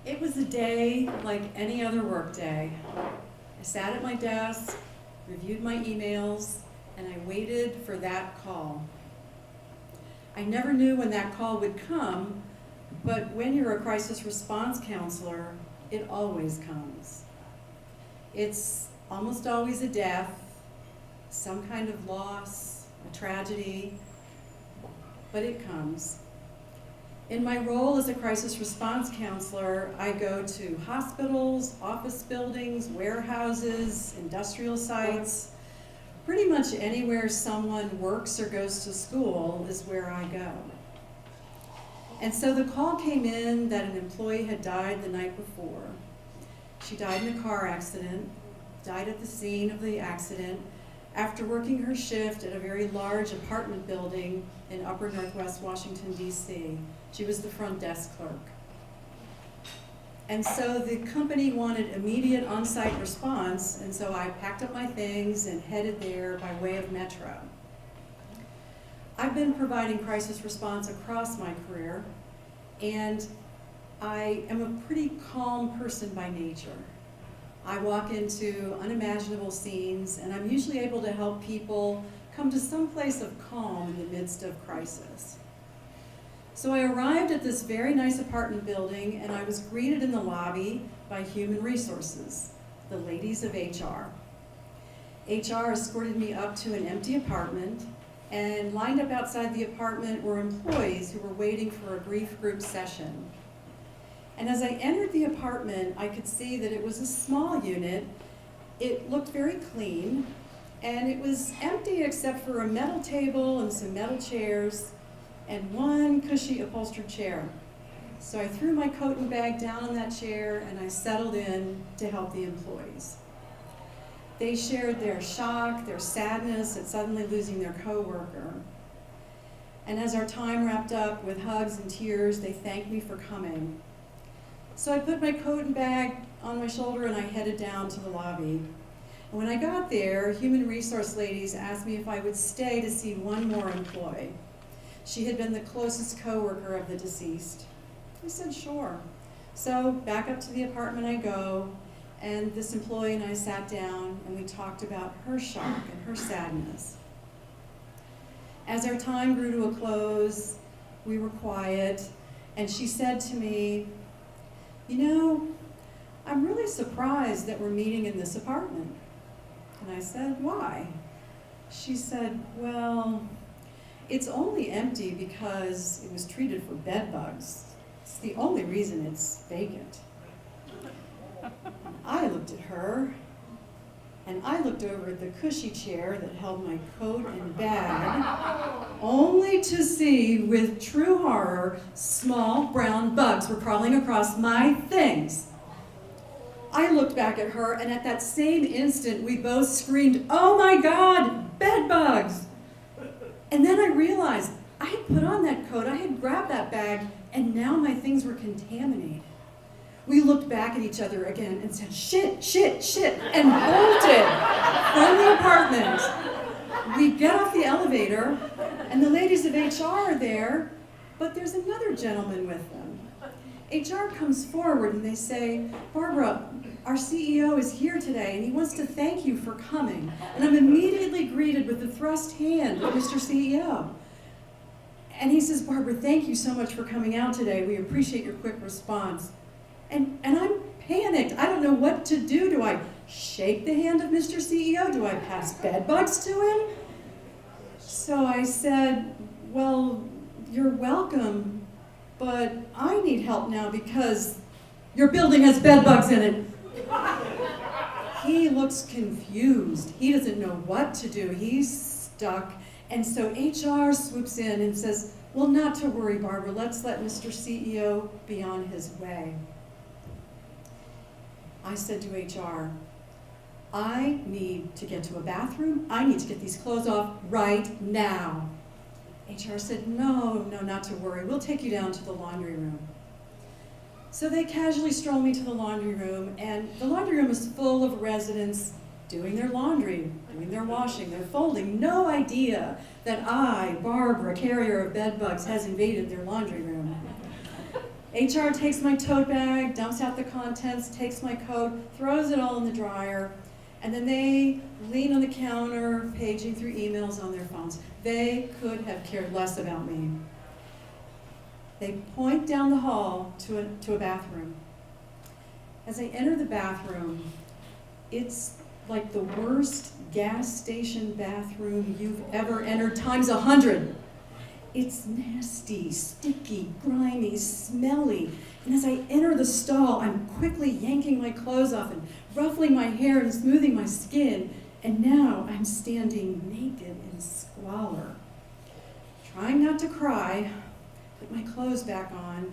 It was a day like any other work day. I sat at my desk, reviewed my emails, and I waited for that call. I never knew when that call would come, but when you're a crisis response counselor, it always comes. It's almost always a death, some kind of loss, a tragedy, but it comes. In my role as a crisis response counselor, I go to hospitals, office buildings, warehouses, industrial sites. Pretty much anywhere someone works or goes to school is where I go. And so the call came in that an employee had died the night before. She died in a car accident, died at the scene of the accident after working her shift at a very large apartment building in upper northwest Washington, D.C. She was the front desk clerk. And so the company wanted immediate on-site response, and so I packed up my things and headed there by way of metro. I've been providing crisis response across my career, and I am a pretty calm person by nature. I walk into unimaginable scenes, and I'm usually able to help people come to some place of calm in the midst of crisis. So I arrived at this very nice apartment building, and I was greeted in the lobby by Human Resources, the ladies of HR. HR escorted me up to an empty apartment, and lined up outside the apartment were employees who were waiting for a grief group session. And as I entered the apartment, I could see that it was a small unit. It looked very clean, and it was empty except for a metal table and some metal chairs and one cushy upholstered chair. So I threw my coat and bag down on that chair, and I settled in to help the employees. They shared their shock, their sadness at suddenly losing their coworker. And as our time wrapped up with hugs and tears, they thanked me for coming. So I put my coat and bag on my shoulder and I headed down to the lobby. And when I got there, Human Resource ladies asked me if I would stay to see one more employee. She had been the closest coworker of the deceased. I said, sure. So back up to the apartment I go, and this employee and I sat down and we talked about her shock and her sadness. As our time grew to a close, we were quiet, and she said to me, you know, I'm really surprised that we're meeting in this apartment. And I said, why? She said, well, it's only empty because it was treated for bed bugs. It's the only reason it's vacant. I looked at her, and I looked over at the cushy chair that held my coat and bag, only to see, with true horror, small brown bugs were crawling across my things. I looked back at her, and at that same instant, we both screamed, oh my God, bed bugs! And then I realized I had put on that coat, I had grabbed that bag, and now my things were contaminated. We looked back at each other again and said, shit, shit, shit, and bolted from the apartment. We get off the elevator, and the ladies of HR are there, but there's another gentleman with them. HR comes forward and they say, Barbara, our CEO is here today, and he wants to thank you for coming. And I'm immediately greeted with the thrust hand of Mr. CEO. And he says, Barbara, thank you so much for coming out today. We appreciate your quick response. And I'm panicked. I don't know what to do. Do I shake the hand of Mr. CEO? Do I pass bed bugs to him? So I said, well, you're welcome, but I need help now because your building has bed bugs in it. He looks confused. He doesn't know what to do. He's stuck. And so HR swoops in and says, well, not to worry, Barbara. Let's let Mr. CEO be on his way. I said to HR, I need to get to a bathroom. I need to get these clothes off right now. HR said, no, not to worry. We'll take you down to the laundry room. So they casually stroll me to the laundry room, and the laundry room is full of residents doing their laundry, doing their washing, their folding. No idea that I, Barbara, carrier of bed bugs, has invaded their laundry room. HR takes my tote bag, dumps out the contents, takes my coat, throws it all in the dryer, and then they lean on the counter, paging through emails on their phones. They could have cared less about me. They point down the hall to a bathroom. As I enter the bathroom, it's like the worst gas station bathroom you've ever entered times 100. It's nasty, sticky, grimy, smelly. And as I enter the stall, I'm quickly yanking my clothes off and ruffling my hair and smoothing my skin. And now I'm standing naked in squalor. Trying not to cry, put my clothes back on,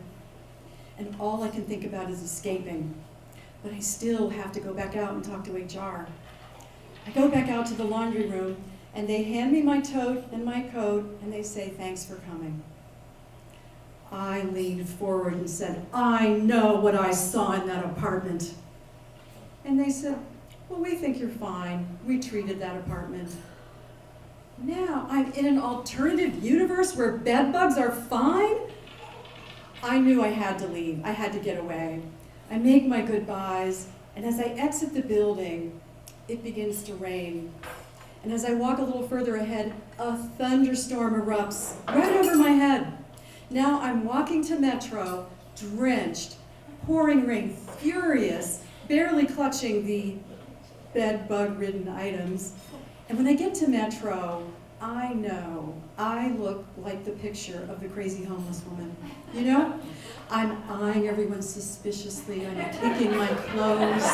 and all I can think about is escaping. But I still have to go back out and talk to HR. I go back out to the laundry room, and they hand me my tote and my coat, and they say, "Thanks for coming." I leaned forward and said, "I know what I saw in that apartment." And they said, "Well, we think you're fine. We treated that apartment." Now I'm in an alternative universe where bed bugs are fine? I knew I had to leave. I had to get away. I make my goodbyes, and as I exit the building, it begins to rain. And as I walk a little further ahead, a thunderstorm erupts right over my head. Now I'm walking to Metro, drenched, pouring rain, furious, barely clutching the bed bug-ridden items. And when I get to Metro, I know I look like the picture of the crazy homeless woman. You know? I'm eyeing everyone suspiciously, I'm kicking my clothes.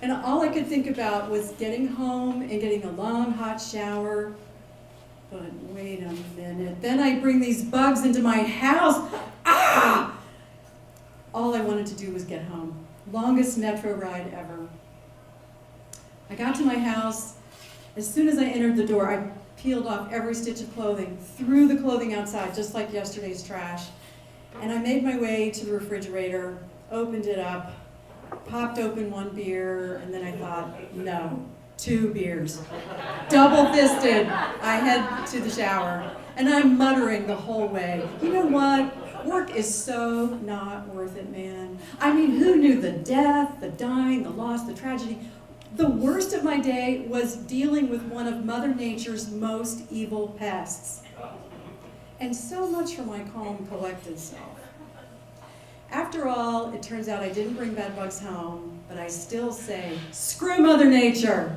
And all I could think about was getting home and getting a long hot shower. But wait a minute, then I bring these bugs into my house. Ah! All I wanted to do was get home. Longest Metro ride ever. I got to my house. As soon as I entered the door, I peeled off every stitch of clothing, threw the clothing outside, just like yesterday's trash. And I made my way to the refrigerator, opened it up, popped open one beer, and then I thought, no, 2 beers. Double-fisted, I head to the shower, and I'm muttering the whole way, "You know what? Work is so not worth it, man. I mean, who knew the death, the dying, the loss, the tragedy? The worst of my day was dealing with one of Mother Nature's most evil pests." And so much for my calm, collected self. After all, it turns out I didn't bring bed bugs home, but I still say, "Screw Mother Nature."